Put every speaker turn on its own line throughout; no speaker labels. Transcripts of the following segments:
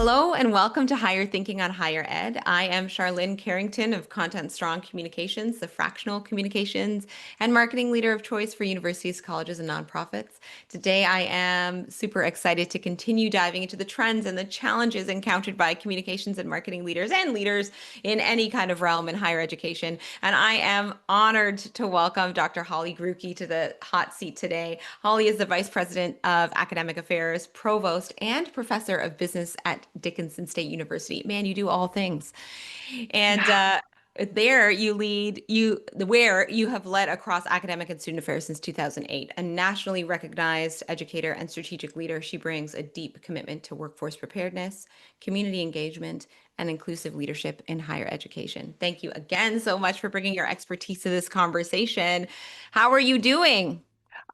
Hello and welcome to Higher Thinking on Higher Ed. I am Charlene Carrington of Content Strong Communications, the fractional communications and marketing leader of choice for universities, colleges, and nonprofits. Today, I am super excited to continue diving into the trends and the challenges encountered by communications and marketing leaders and leaders in any kind of realm in higher education. And I am honored to welcome Dr. Holly Gruhlke to the hot seat today. Holly is the Vice President of Academic Affairs, Provost, and Professor of Business at Dickinson State University. Man, you do all things. And there you lead you where you have led across academic and student affairs since 2008. A nationally recognized educator and strategic leader, she brings a deep commitment to workforce preparedness, community engagement, and inclusive leadership in higher education. Thank you again so much for bringing your expertise to this conversation. How are you doing?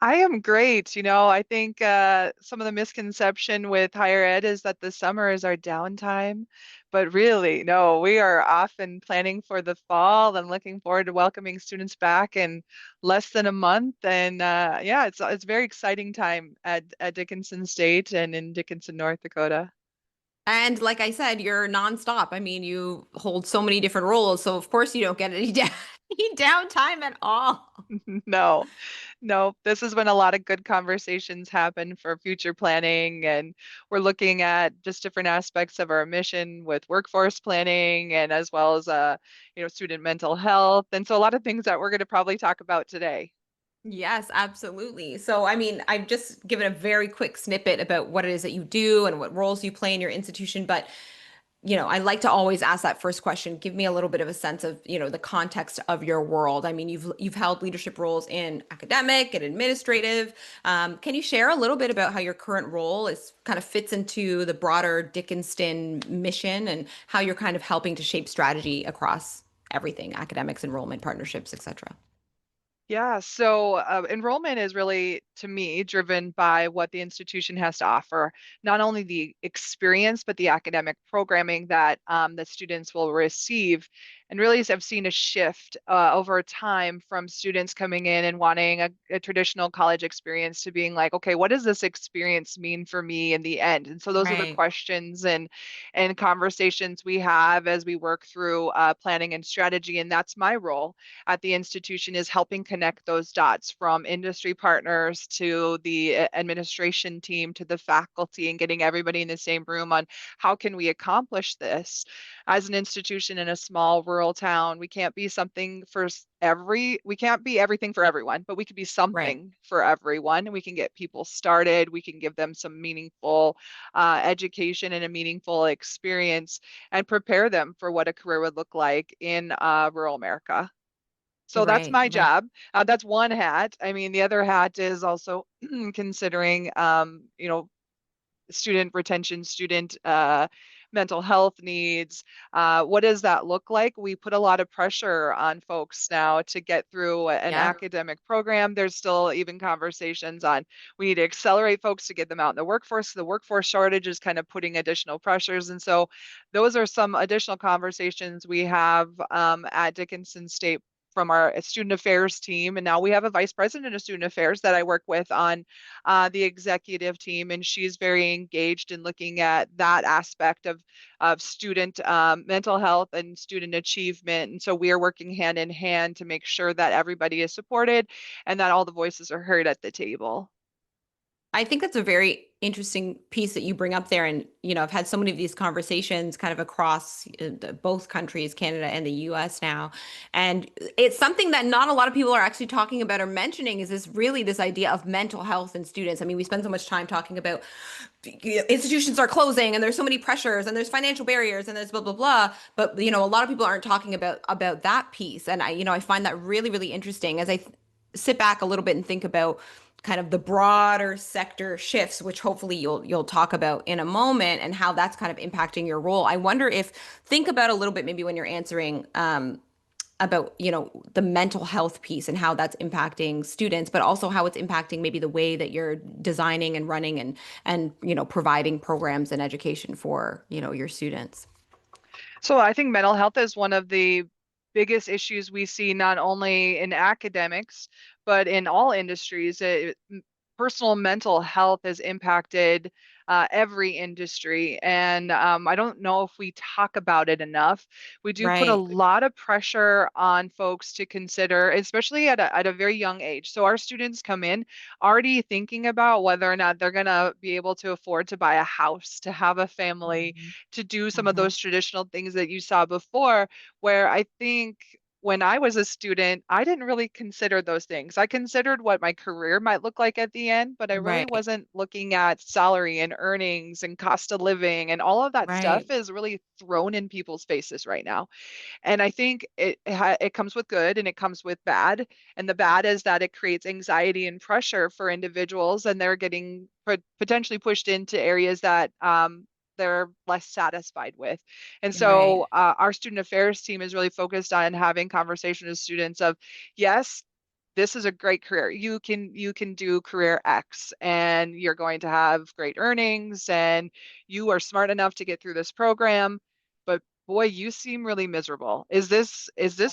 I am great. I think some of the misconception with higher ed is that the summer is our downtime. But really, no, we are off and planning for the fall and looking forward to welcoming students back in less than a month. And yeah, it's a very exciting time at Dickinson State and in Dickinson, North Dakota.
And like I said, you're nonstop. I mean, you hold so many different roles, so of course you don't get any any downtime at all.
No, no, this is when a lot of good conversations happen for future planning, and we're looking at just different aspects of our mission with workforce planning and as well as student mental health. And so a lot of things that we're going to probably talk about today.
Yes, absolutely. So, I mean, I've just given a very quick snippet about what it is that you do and what roles you play in your institution, but I like to always ask that first question. Give me a little bit of a sense of, the context of your world. I mean, you've held leadership roles in academic and administrative. Can you share a little bit about how your current role is kind of fits into the broader Dickinson mission and how you're kind of helping to shape strategy across everything, academics, enrollment, partnerships, etc.
Yeah, so enrollment is really, to me, driven by what the institution has to offer, not only the experience, but the academic programming that students will receive. And really, I've seen a shift over time from students coming in and wanting a traditional college experience to being like, okay, what does this experience mean for me in the end? And so those are the
Right.
questions and conversations we have as we work through planning and strategy. And that's my role at the institution, is helping connect those dots from industry partners to the administration team to the faculty, and getting everybody in the same room on how can we accomplish this. As an institution in a small rural town, we can't be something for we can't be everything for everyone, but we could be
Right.
something for everyone. We can get people started, we can give them some meaningful education and a meaningful experience, and prepare them for what a career would look like in rural America. So that's
Right.
my
Right.
job. That's one hat. I mean, the other hat is also considering, student retention, student mental health needs. What does that look like? We put a lot of pressure on folks now to get through an
Yeah.
academic program. There's still even conversations on we need to accelerate folks to get them out in the workforce. The workforce shortage is kind of putting additional pressures. And so those are some additional conversations we have at Dickinson State from our student affairs team. And now we have a vice president of student affairs that I work with on the executive team, and she's very engaged in looking at that aspect of student mental health and student achievement. And so we are working hand in hand to make sure that everybody is supported and that all the voices are heard at the table.
I think that's a very interesting piece that you bring up there. And, I've had so many of these conversations kind of across both countries, Canada and the US now. And it's something that not a lot of people are actually talking about or mentioning is this idea of mental health in students. I mean, we spend so much time talking about institutions are closing and there's so many pressures and there's financial barriers and there's blah, blah, blah. But, a lot of people aren't talking about that piece. And I find that really, really interesting as I sit back a little bit and think about kind of the broader sector shifts, which hopefully you'll talk about in a moment, and how that's kind of impacting your role. I wonder if think about a little bit maybe when you're answering about the mental health piece and how that's impacting students, but also how it's impacting maybe the way that you're designing and running and providing programs and education for your students.
So I think mental health is one of the biggest issues we see not only in academics, but in all industries. personal mental health has impacted every industry. And I don't know if we talk about it enough. We do put a
Right.
lot of pressure on folks to consider, especially at a very young age. So our students come in already thinking about whether or not they're going to be able to afford to buy a house, to have a family,
Mhm.
to do some of
Mhm.
those traditional things that you saw before, where I think when I was a student, I didn't really consider those things. I considered what my career might look like at the end, but I really
Right.
wasn't looking at salary and earnings and cost of living, and all of that
Right.
stuff is really thrown in people's faces right now. And I think it comes with good and it comes with bad. And the bad is that it creates anxiety and pressure for individuals, and they're getting potentially pushed into areas that they're less satisfied with. And
Right.
so our student affairs team is really focused on having conversation with students of, yes, this is a great career. You can do career X and you're going to have great earnings and you are smart enough to get through this program. But boy, you seem really miserable. Is this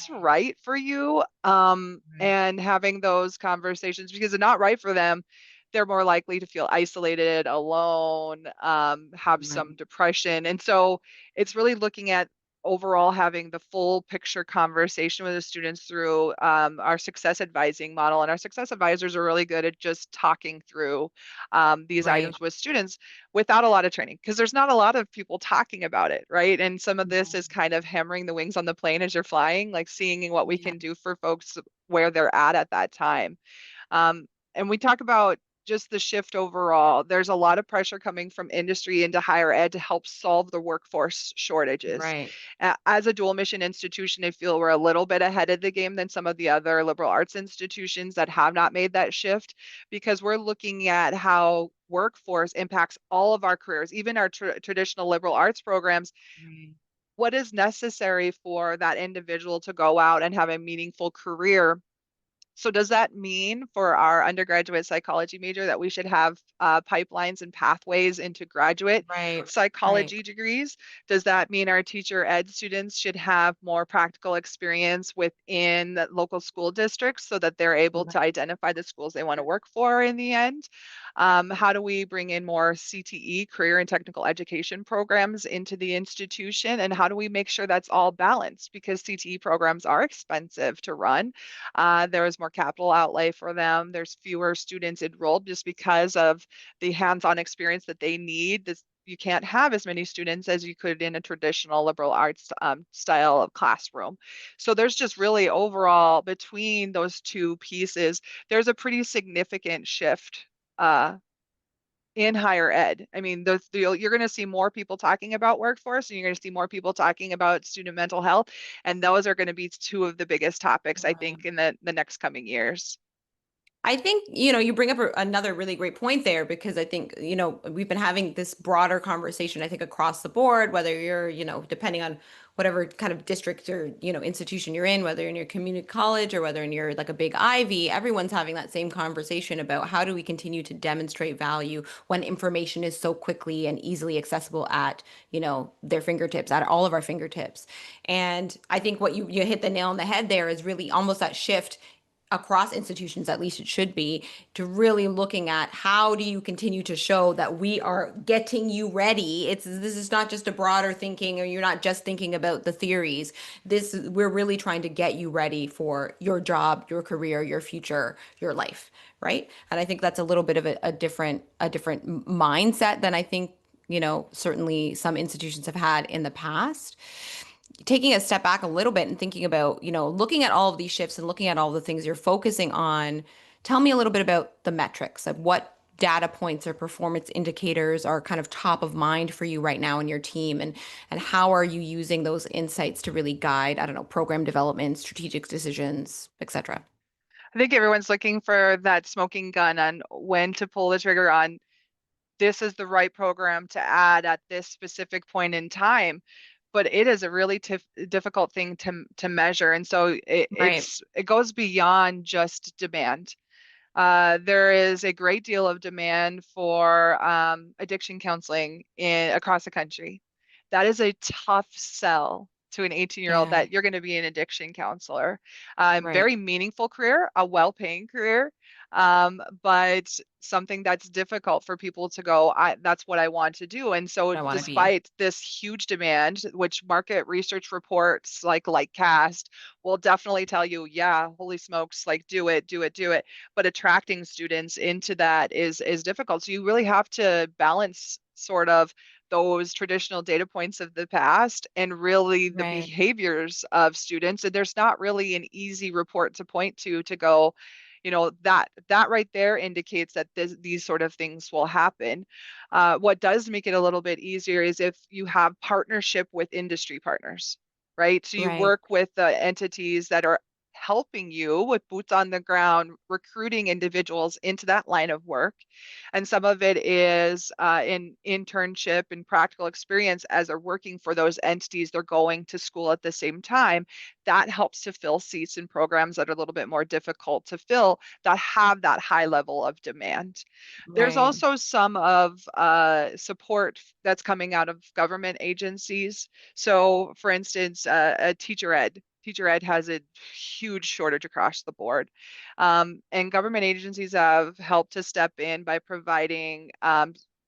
right for you?
Right.
And having those conversations, because they're not right for them, they're more likely to feel isolated, alone, have some
Right.
depression. And so it's really looking at overall having the full picture conversation with the students through our success advising model. And our success advisors are really good at just talking through these
Right.
items with students without a lot of training, because there's not a lot of people talking about it, right? And some of this is kind of hammering the wings on the plane as you're flying, like seeing what we
Yeah.
can do for folks where they're at that time. And we talk about just the shift overall. There's a lot of pressure coming from industry into higher ed to help solve the workforce shortages.
Right.
As a dual mission institution, I feel we're a little bit ahead of the game than some of the other liberal arts institutions that have not made that shift, because we're looking at how workforce impacts all of our careers, even our traditional liberal arts programs.
Right.
What is necessary for that individual to go out and have a meaningful career? So does that mean for our undergraduate psychology major that we should have pipelines and pathways into graduate
Right. Right.
psychology degrees? Does that mean our teacher ed students should have more practical experience within the local school districts so that they're able to
Right.
identify the schools they want to work for in the end? How do we bring in more CTE, career and technical education programs into the institution? And how do we make sure that's all balanced? Because CTE programs are expensive to run. There is more capital outlay for them. There's fewer students enrolled just because of the hands-on experience that they need. You can't have as many students as you could in a traditional liberal arts style of classroom. So there's just really overall between those two pieces, there's a pretty significant shift uh, in higher ed. I mean, you're going to see more people talking about workforce, and you're going to see more people talking about student mental health, and those are going to be two of the biggest topics, I
Right.
think, in the next coming years.
I think, you bring up another really great point there because I think, we've been having this broader conversation, I think, across the board, whether you're, depending on whatever kind of district or, institution you're in, whether in your community college or whether in your like a big Ivy, everyone's having that same conversation about how do we continue to demonstrate value when information is so quickly and easily accessible at, their fingertips, at all of our fingertips. And I think what you hit the nail on the head there is really almost that shift across institutions, at least it should be, to really looking at how do you continue to show that we are getting you ready. This is not just a broader thinking, or you're not just thinking about the theories. We're really trying to get you ready for your job, your career, your future, your life, right? And I think that's a little bit of a different mindset than I think, certainly some institutions have had in the past. Taking a step back a little bit and thinking about, looking at all of these shifts and looking at all the things you're focusing on, tell me a little bit about the metrics of what data points or performance indicators are kind of top of mind for you right now in your team, and how are you using those insights to really guide, I don't know, program development, strategic decisions, etc.
I think everyone's looking for that smoking gun on when to pull the trigger on this is the right program to add at this specific point in time. But it is a really difficult thing to measure. And so
Right.
it goes beyond just demand. There is a great deal of demand for addiction counseling across the country. That is a tough sell to an 18-year-old
Yeah.
that you're going to be an addiction counselor.
Right.
Very meaningful career, a well-paying career. but something that's difficult for people to go, that's what I want to do. And so
I want to be.
despite this huge demand, which market research reports like Cast will definitely tell you, yeah, holy smokes, like do it, do it, do it. But attracting students into that is difficult. So you really have to balance sort of those traditional data points of the past and really the
Right.
behaviors of students. And there's not really an easy report to point to go, that right there indicates that these sort of things will happen. What does make it a little bit easier is if you have partnership with industry partners, right? So you
Right.
work with the entities that are helping you with boots on the ground, recruiting individuals into that line of work. And some of it is in internship and practical experience as they're working for those entities. They're going to school at the same time. That helps to fill seats in programs that are a little bit more difficult to fill that have that high level of demand. There's
Right.
also some of support that's coming out of government agencies. So, for instance, teacher ed has a huge shortage across the board. And government agencies have helped to step in by providing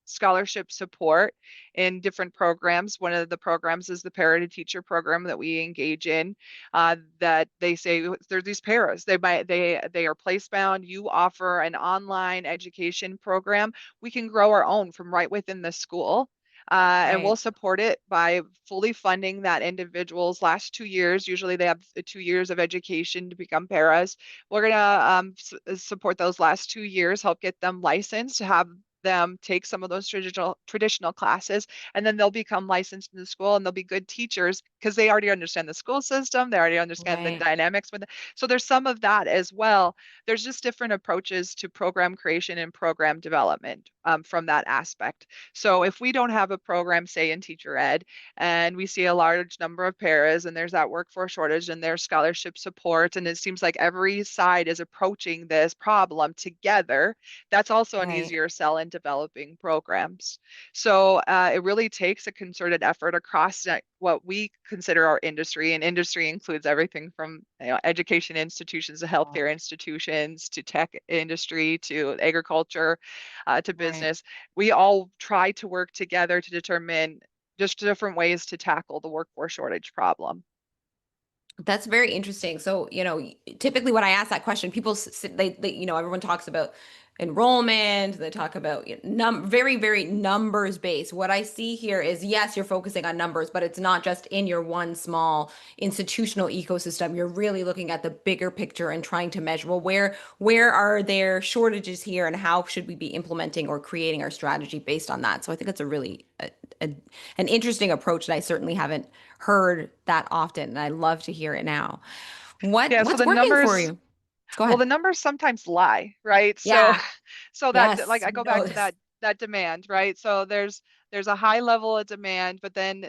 scholarship support in different programs. One of the programs is the Para Teacher program that we engage in. That they say there's these paras. They are place bound. You offer an online education program. We can grow our own from right within the school. And we'll
Right.
support it by fully funding that individual's last 2 years. Usually they have 2 years of education to become paras. We're going to support those last 2 years, help get them licensed, have them take some of those traditional classes, and then they'll become licensed in the school and they'll be good teachers because they already understand the school system, they already understand the
Right.
dynamics with it. So there's some of that as well. There's just different approaches to program creation and program development from that aspect. So if we don't have a program, say in teacher ed, and we see a large number of paras and there's that workforce shortage and there's scholarship support, and it seems like every side is approaching this problem together, that's also an
Right.
easier sell in developing programs. So it really takes a concerted effort across what we consider our industry, and industry includes everything from education institutions to healthcare institutions to tech industry to agriculture to
Right.
business. We all try to work together to determine just different ways to tackle the workforce shortage problem.
That's very interesting. So, typically when I ask that question, people everyone talks about enrollment, they talk about very, very numbers based. What I see here is yes, you're focusing on numbers, but it's not just in your one small institutional ecosystem. You're really looking at the bigger picture and trying to measure, well, where are there shortages here and how should we be implementing or creating our strategy based on that? So I think that's a really a, an interesting approach that I certainly haven't heard that often, and I love to hear it now.
Yeah, so
What's working for you? Go
well,
ahead.
the numbers sometimes lie, right? So
Yeah.
so that like
Yes.
I
We
go
know
back to
this.
that demand, right? So there's a high level of demand, but then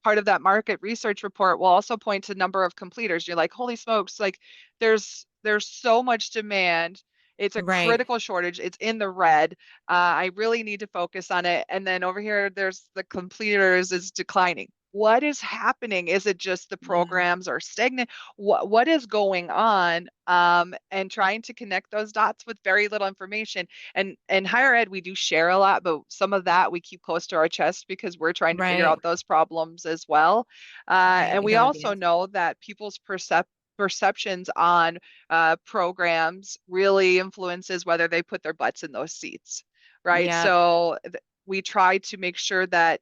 part of that market research report will also point to number of completers. You're like, holy smokes, like there's so much demand. It's a
Right.
critical shortage. It's in the red. I really need to focus on it. And then over here, there's the completers is declining. What is happening? Is it just the
Yeah.
programs are stagnant? What is going on? And trying to connect those dots with very little information. And higher ed, we do share a lot, but some of that we keep close to our chest because we're trying to figure
Right.
out those problems as well.
Right.
And
You
we
gotta be
also know that people's perceptions on programs really influences whether they put their butts in those seats, right?
yeah.
So we try to make sure that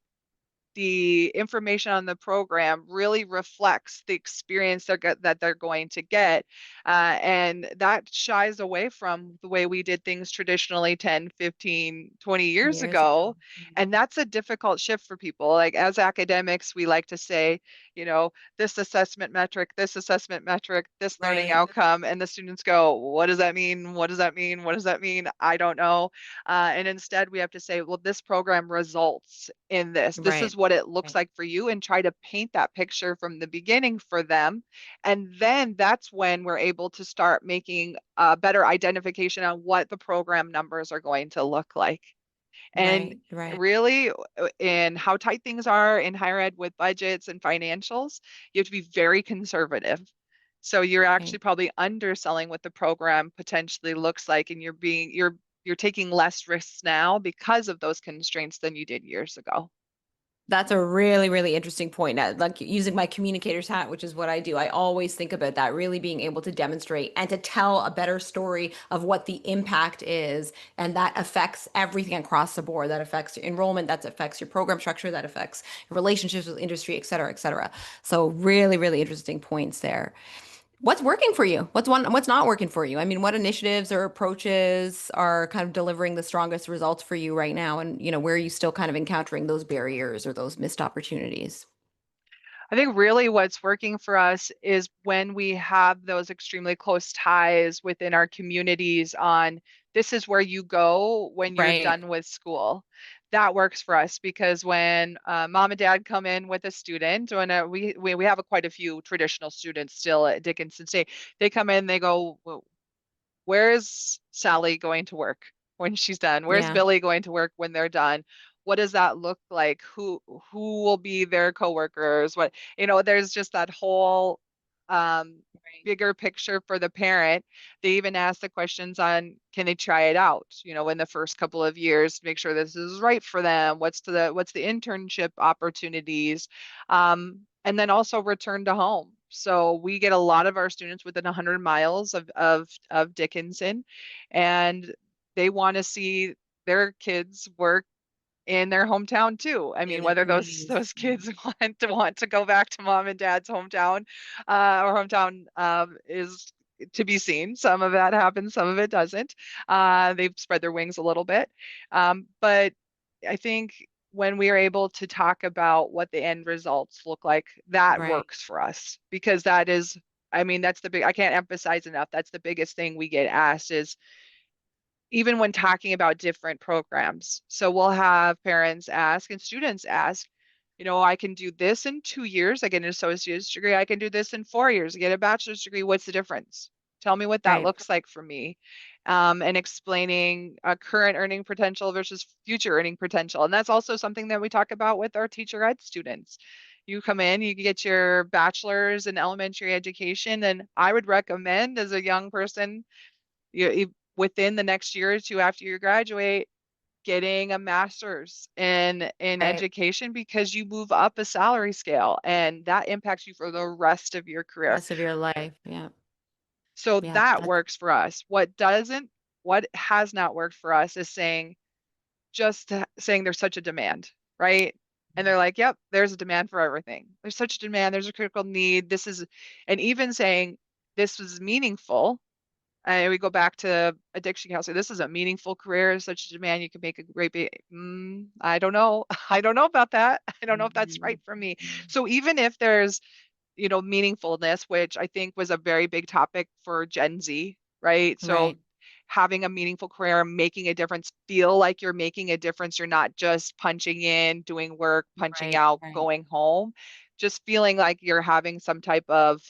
the information on the program really reflects the experience that they're going to get. And that shies away from the way we did things traditionally 10, 15, 20 years
Years ago.
ago. And that's a difficult shift for people. Like as academics, we like to say, this assessment metric, this learning
Right.
outcome. And the students go, what does that mean? What does that mean? What does that mean? I don't know. And instead, we have to say, well, this program results in this. This
Right.
is what it looks
Right.
like for you, and try to paint that picture from the beginning for them. And then that's when we're able to start making a better identification on what the program numbers are going to look like. And
Right. Right.
really, in how tight things are in higher ed with budgets and financials, you have to be very conservative. So you're
Right.
actually probably underselling what the program potentially looks like, and you're taking less risks now because of those constraints than you did years ago.
That's a really, really interesting point. Like using my communicator's hat, which is what I do, I always think about that, really being able to demonstrate and to tell a better story of what the impact is. And that affects everything across the board. That affects your enrollment, that affects your program structure, that affects your relationships with industry, et cetera, et cetera. So really, really interesting points there. What's working for you? What's not working for you? I mean, what initiatives or approaches are kind of delivering the strongest results for you right now? And, where are you still kind of encountering those barriers or those missed opportunities?
I think really what's working for us is when we have those extremely close ties within our communities on this is where you go when you're
Right.
done with school. That works for us because when mom and dad come in with a student, when we have quite a few traditional students still at Dickinson State, they come in, they go, "Well, where's Sally going to work when she's done? Where's
Yeah.
Billy going to work when they're done? What does that look like? Who will be their coworkers? What, there's just that whole um
Right.
bigger picture for the parent. They even ask the questions on can they try it out, in the first couple of years, make sure this is right for them. What's the internship opportunities? And then also return to home. So we get a lot of our students within 100 miles of Dickinson, and they want to see their kids work in their hometown too. I mean,
In their
whether those
communities.
those kids want to go back to mom and dad's hometown, or hometown is to be seen. Some of that happens, some of it doesn't. They've spread their wings a little bit, but I think when we are able to talk about what the end results look like, that
Right.
works for us because that is. I mean, that's the big, I can't emphasize enough. That's the biggest thing we get asked is even when talking about different programs. So we'll have parents ask and students ask, I can do this in 2 years. I get an associate's degree. I can do this in 4 years. I get a bachelor's degree. What's the difference? Tell me what that
Right.
looks like for me. And explaining current earning potential versus future earning potential. And that's also something that we talk about with our teacher ed students. You come in, you get your bachelor's in elementary education, and I would recommend as a young person within the next year or two after you graduate, getting a master's in
Right.
education because you move up a salary scale and that impacts you for the rest of your career.
Rest of your life. Yeah.
So
Yeah.
that
That's
works for us. What has not worked for us is saying there's such a demand, right? And they're like, yep, there's a demand for everything. There's such a demand, there's a critical need. And even saying this was meaningful. And we go back to addiction counselor. This is a meaningful career, such a demand. You can make a great I don't know. I don't know about that. I don't know if that's
Mhm.
right for me. So even if there's, meaningfulness, which I think was a very big topic for Gen Z, right? So
Right.
having a meaningful career, making a difference, feel like you're making a difference. You're not just punching in, doing work, punching
Right.
out,
Right.
going home. Just feeling like you're having some type of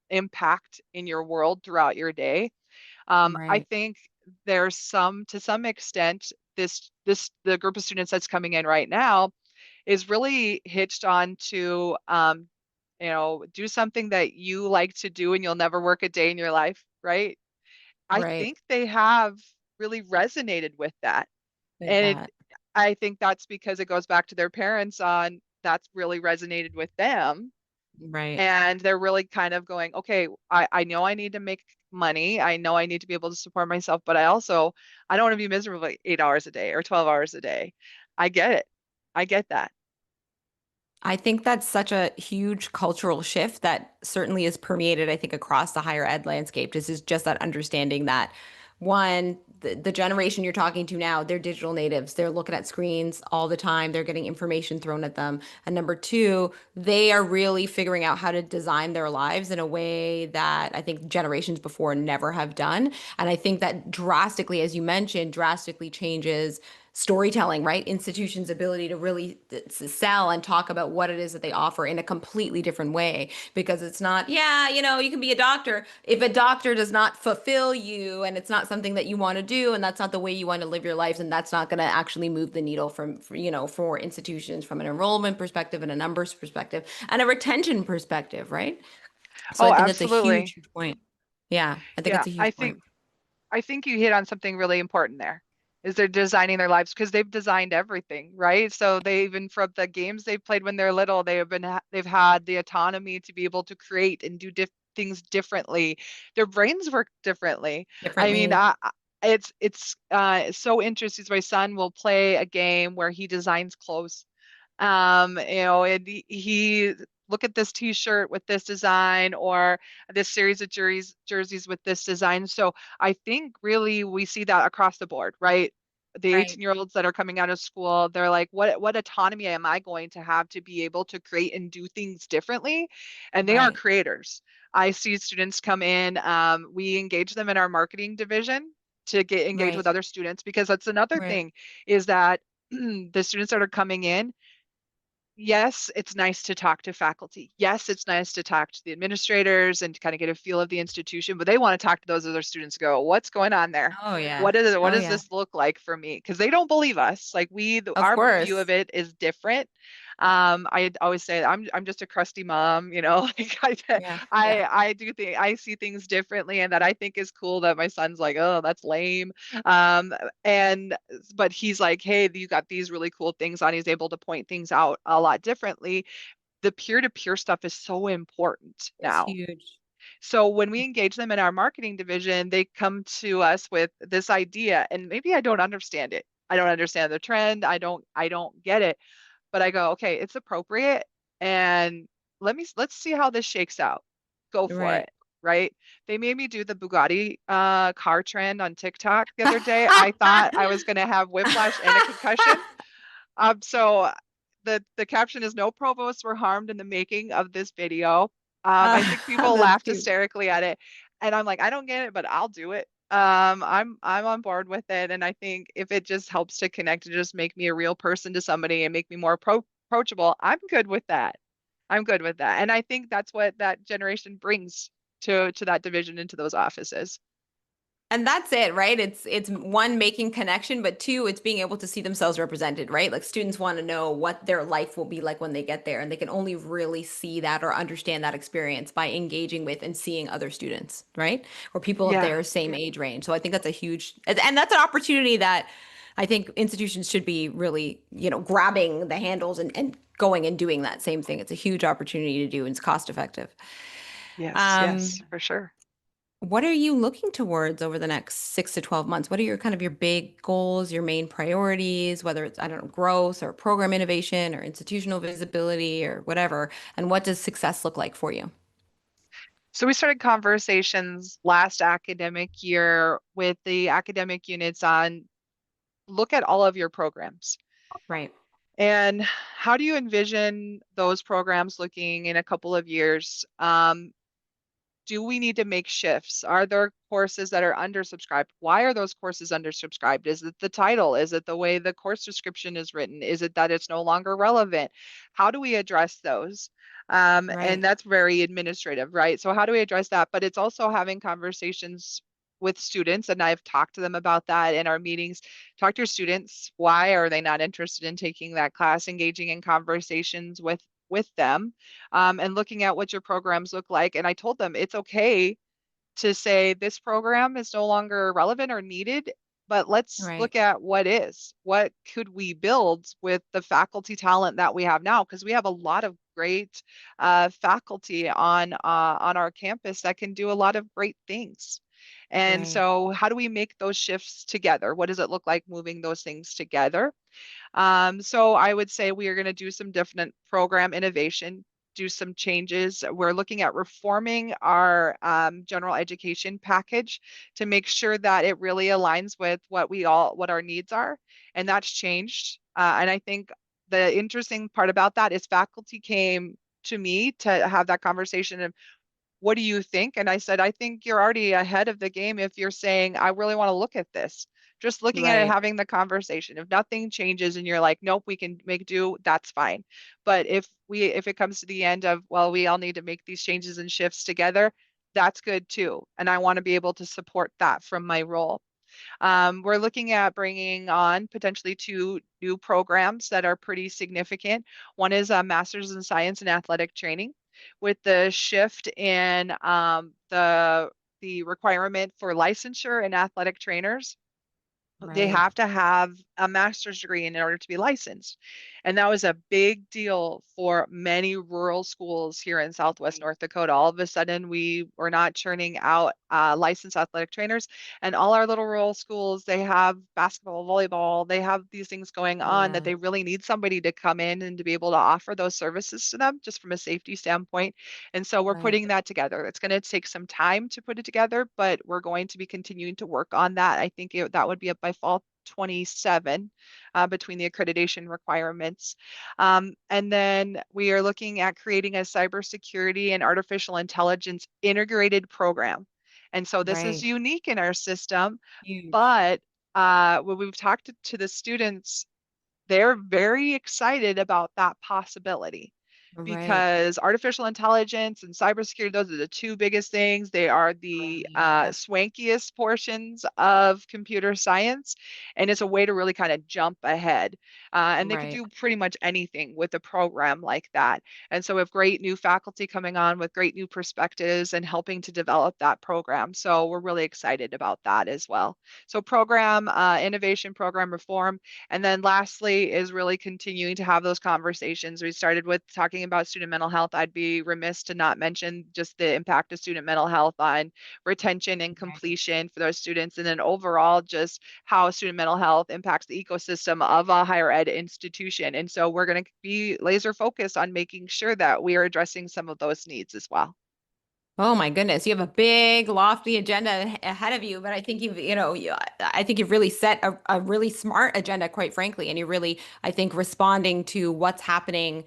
impact in your world throughout your day. I
Right.
think there's to some extent, the group of students that's coming in right now is really hitched on to, do something that you like to do and you'll never work a day in your life, right? I
Right.
think they have really resonated with that.
With
And
that.
I think that's because it goes back to their parents on that's really resonated with them,
Right.
and they're really kind of going, okay, I know I need to make money. I know I need to be able to support myself, but I don't want to be miserable like 8 hours a day or 12 hours a day. I get it. I get that.
I think that's such a huge cultural shift that certainly is permeated, I think, across the higher ed landscape. This is just that understanding that one, the generation you're talking to now, they're digital natives. They're looking at screens all the time. They're getting information thrown at them. And number two, they are really figuring out how to design their lives in a way that I think generations before never have done. And I think that drastically, as you mentioned, drastically changes storytelling, right? Institutions' ability to really sell and talk about what it is that they offer in a completely different way. Because it's not, yeah, you can be a doctor. If a doctor does not fulfill you and it's not something that you want to do and that's not the way you want to live your life, and that's not going to actually move the needle for institutions from an enrollment perspective and a numbers perspective and a retention perspective, right? So I
Oh,
think that's a huge,
absolutely.
huge point. Yeah, I think
Yeah,
it's a huge point.
I think you hit on something really important there. Is they're designing their lives because they've designed everything, right? So they even from the games they played when they're little, they've had the autonomy to be able to create and do things differently. Their brains work differently. I mean,
Differently.
it's so interesting. My son will play a game where he designs clothes, and he look at this t-shirt with this design or this series of jerseys with this design. So I think really we see that across the board, right? The
Right.
18-year-olds that are coming out of school, they're like, what autonomy am I going to have to be able to create and do things differently? And they are
Right.
creators. I see students come in, we engage them in our marketing division to get engaged with
Right.
other students because that's another
Right.
thing is that the students that are coming in, yes, it's nice to talk to faculty. Yes, it's nice to talk to the administrators and to kind of get a feel of the institution, but they want to talk to those other students, go, what's going on there?
Oh yeah.
What
Oh
does
yeah.
this look like for me? Because they don't believe us. Like
Of
our view of
course.
it is different. I always say I'm just a crusty mom, like
Yeah. Yeah.
I do think I see things differently, and that I think is cool that my son's like, oh, that's lame. Um, and but he's like, hey, you got these really cool things on. He's able to point things out a lot differently. The peer-to-peer stuff is so important
It's
now.
huge.
So when we engage them in our marketing division, they come to us with this idea, and maybe I don't understand it. I don't understand the trend. I don't get it. But I go, okay, it's appropriate, and let's see how this shakes out. Go for
Right.
it, right? They made me do the Bugatti car trend on TikTok the other day. I thought I was going to have whiplash and a concussion. So the caption is no provosts were harmed in the making of this video. I think people
That's
laughed
cute.
hysterically at it, and I'm like, I don't get it, but I'll do it. I'm on board with it, and I think if it just helps to connect and just make me a real person to somebody and make me more approachable, I'm good with that. I'm good with that, and I think that's what that generation brings to that division into those offices.
And that's it, right? It's one, making connection, but two, it's being able to see themselves represented, right? Like students want to know what their life will be like when they get there, and they can only really see that or understand that experience by engaging with and seeing other students, right? Or people of
Yeah.
their same age range. So I think that's a huge, and that's an opportunity that I think institutions should be really, grabbing the handles and going and doing that same thing. It's a huge opportunity to do, and it's cost effective.
Yes. Yes,
Um,
for sure.
what are you looking towards over the next 6 to 12 months? What are your kind of your big goals, your main priorities, whether it's, I don't know, growth or program innovation or institutional visibility or whatever? And what does success look like for you?
So we started conversations last academic year with the academic units on look at all of your programs
Right,
and how do you envision those programs looking in a couple of years? Do we need to make shifts? Are there courses that are undersubscribed? Why are those courses undersubscribed? Is it the title? Is it the way the course description is written? Is it that it's no longer relevant? How do we address those? And
right,
that's very administrative, right? So how do we address that? But it's also having conversations with students, and I've talked to them about that in our meetings. Talk to your students. Why are they not interested in taking that class? Engaging in conversations with them, and looking at what your programs look like. And I told them it's okay to say this program is no longer relevant or needed, but let's
right,
look at what is. What could we build with the faculty talent that we have now? Because we have a lot of great faculty on our campus that can do a lot of great things. And
right,
so, how do we make those shifts together? What does it look like moving those things together? So I would say we are going to do some different program innovation, do some changes. We're looking at reforming our general education package to make sure that it really aligns with what our needs are, and that's changed. And I think the interesting part about that is faculty came to me to have that conversation, what do you think? And I said, I think you're already ahead of the game if you're saying, I really want to look at this. Just looking at it,
right,
having the conversation. If nothing changes and you're like, nope, we can make do, that's fine. But if it comes to the end of, well, we all need to make these changes and shifts together, that's good too. And I want to be able to support that from my role. We're looking at bringing on potentially two new programs that are pretty significant. One is a master's in science and athletic training. with the shift in the requirement for licensure and athletic trainers. They
Right.
have to have a master's degree in order to be licensed. And that was a big deal for many rural schools here in Southwest North Dakota. All of a sudden, we were not churning out licensed athletic trainers. And all our little rural schools, they have basketball, volleyball, they have these things going on that
Yeah.
they really need somebody to come in and to be able to offer those services to them just from a safety standpoint. And so we're
Right.
putting that together. It's going to take some time to put it together, but we're going to be continuing to work on that. I think that would be up by fall 27 between the accreditation requirements. And then we are looking at creating a cybersecurity and artificial intelligence integrated program. And so this is
Right.
unique in our system,
Huge.
but when we've talked to the students, they're very excited about that possibility
Right.
because artificial intelligence and cybersecurity, those are the two biggest things. They are the
Right. Yep.
swankiest portions of computer science, and it's a way to really kind of jump ahead. And they could
Right.
do pretty much anything with a program like that. And so we have great new faculty coming on with great new perspectives and helping to develop that program. So we're really excited about that as well. So program innovation, program reform. And then lastly is really continuing to have those conversations. We started with talking about student mental health. I'd be remiss to not mention just the impact of student mental health on retention and
Right.
completion for those students. And then overall, just how student mental health impacts the ecosystem of a higher ed institution. And so we're going to be laser focused on making sure that we are addressing some of those needs as well.
Oh my goodness, you have a big, lofty agenda ahead of you, but I think I think you've really set a really smart agenda, quite frankly, and you're really, I think, responding to what's happening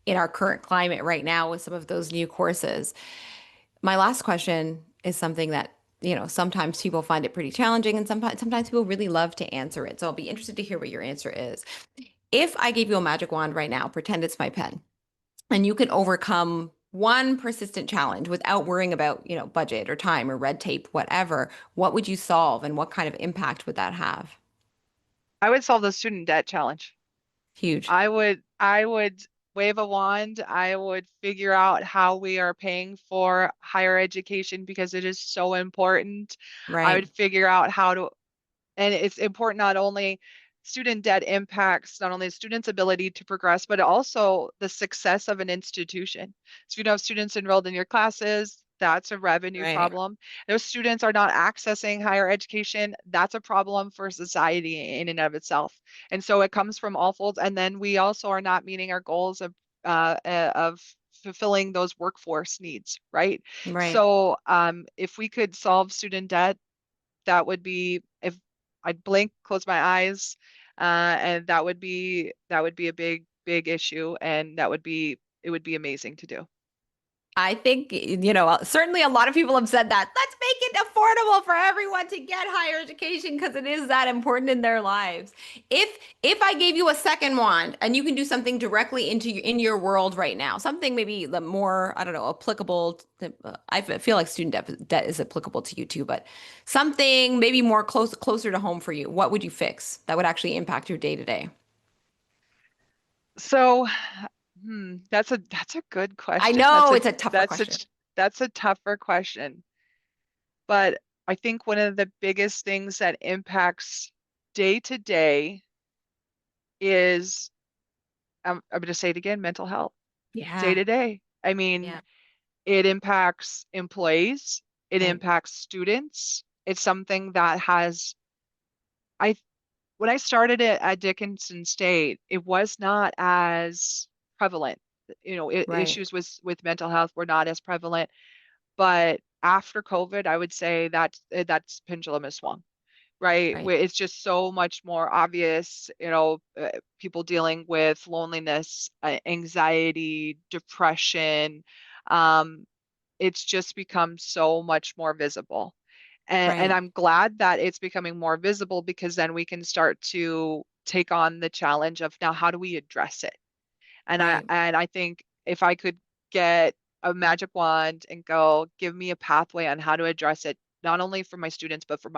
in our current climate right now with some of those new courses. My last question is something that, sometimes people find it pretty challenging and sometimes people really love to answer it. So I'll be interested to hear what your answer is. If I gave you a magic wand right now, pretend it's my pen and you can overcome one persistent challenge without worrying about, budget or time or red tape, whatever, what would you solve and what kind of impact would that have?
I would solve the student debt challenge.
Huge.
I would wave a wand. I would figure out how we are paying for higher education because it is so important. I
Right.
would figure out how to, and it's important not only student debt impacts not only students' ability to progress, but also the success of an institution. So if you don't have students enrolled in your classes, that's a revenue
Right.
problem. Those students are not accessing higher education, that's a problem for society in and of itself. And so it comes from all folds. And then we also are not meeting our goals of fulfilling those workforce needs, right?
Right.
So if we could solve student debt, that would be if I'd blink, close my eyes, and that would be a big issue, and it would be amazing to do.
I think, certainly a lot of people have said that. Let's make it affordable for everyone to get higher education because it is that important in their lives. If I gave you a second wand and you can do something directly in your world right now, something maybe the more, I don't know, applicable to, I feel like student debt is applicable to you too, but something maybe more closer to home for you, what would you fix that would actually impact your day to day?
So, that's a good
I
question.
know it's a tougher
That's a
question.
that's a tougher question. But I think one of the biggest things that impacts day to day is I'm going to say it again, mental health, day
Yeah.
to day. I mean,
Yeah.
it impacts employees, it
Right.
impacts students. It's something that has, I when I started it at Dickinson State, it was not as prevalent.
Right.
Issues with mental health were not as prevalent. But after COVID, I would say that's pendulum has swung, right?
Right.
Where it's just so much more obvious, people dealing with loneliness, anxiety, depression. Um, it's just become so much more visible. And
Right.
I'm glad that it's becoming more visible because then we can start to take on the challenge of now how do we address it?
Right.
And I think if I could get a magic wand and go, give me a pathway on how to address it not only for my students, but for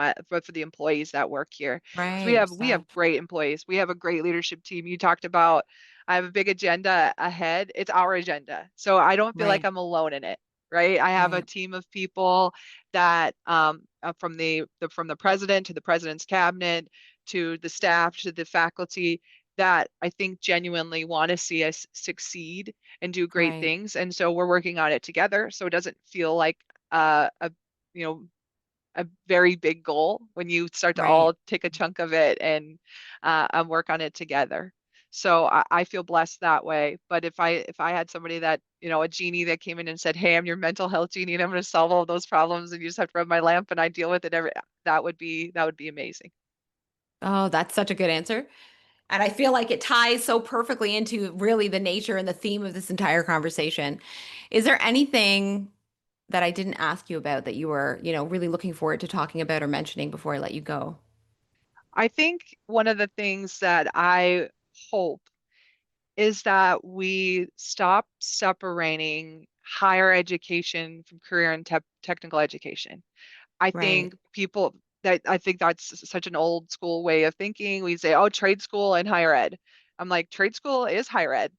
the employees that work here. Because
Right.
we have great employees. We have a great leadership team. You talked about I have a big agenda ahead. It's our agenda. So I don't feel like
Right.
I'm alone in it, right? I have a
Right.
team of people that from from the president to the president's cabinet to the staff to the faculty that I think genuinely want to see us succeed and do great
Right.
things. And so we're working on it together. So it doesn't feel like a you know a very big goal when you start to
Right.
all take a chunk of it and work on it together. So I feel blessed that way. But if I had somebody that, a genie that came in and said, "Hey, I'm your mental health genie, and I'm going to solve all those problems, and you just have to rub my lamp, and I deal with it that would be amazing."
Oh, that's such a good answer. And I feel like it ties so perfectly into really the nature and the theme of this entire conversation. Is there anything that I didn't ask you about that you were, really looking forward to talking about or mentioning before I let you go?
I think one of the things that I hope is that we stop separating higher education from career and technical education. I
Right.
think I think that's such an old school way of thinking. We say, oh, trade school and higher ed. I'm like, trade school is higher ed.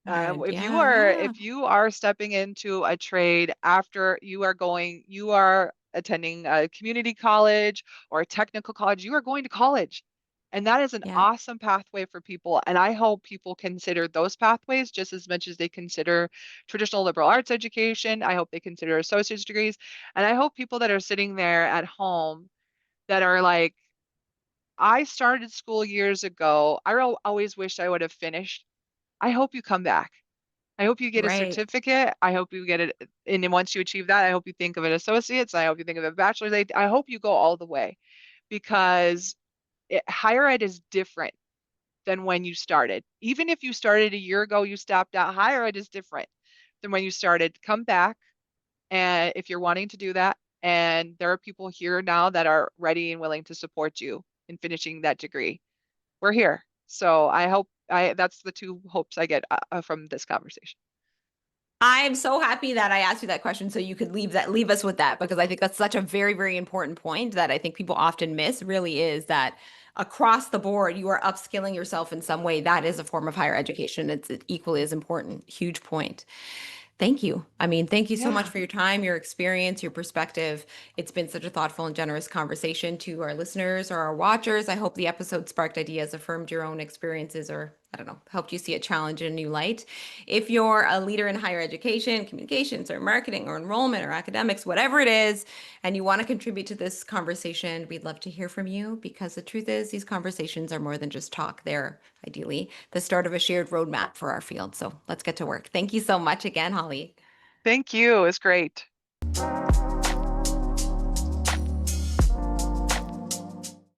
Right.
If
Yeah. Yeah.
if you are stepping into a trade after you are attending a community college or a technical college, you are going to college. And that is an
Yeah.
awesome pathway for people. And I hope people consider those pathways just as much as they consider traditional liberal arts education. I hope they consider associate's degrees. And I hope people that are sitting there at home that are like, I started school years ago. Always wished I would have finished. I hope you come back. I hope you get a
Right.
certificate. I hope you get it. And then once you achieve that, I hope you think of an associate's. I hope you think of a bachelor's. I hope you go all the way because higher ed is different than when you started. Even if you started a year ago, you stopped out, higher ed is different than when you started. Come back. And if you're wanting to do that, and there are people here now that are ready and willing to support you in finishing that degree, we're here. So that's the two hopes I get from this conversation.
I'm so happy that I asked you that question so you could leave us with that because I think that's such a very, very important point that I think people often miss really is that across the board you are upskilling yourself in some way. That is a form of higher education. It's equally as important. Huge point. Thank you. I mean, thank you so much
Yeah.
for your time, your experience, your perspective. It's been such a thoughtful and generous conversation to our listeners or our watchers. I hope the episode sparked ideas, affirmed your own experiences, or I don't know, helped you see a challenge in a new light. If you're a leader in higher education, communications, or marketing, or enrollment, or academics, whatever it is, and you want to contribute to this conversation, we'd love to hear from you because the truth is, these conversations are more than just talk. They're ideally the start of a shared roadmap for our field. So let's get to work. Thank you so much again, Holly.
Thank you. It's great.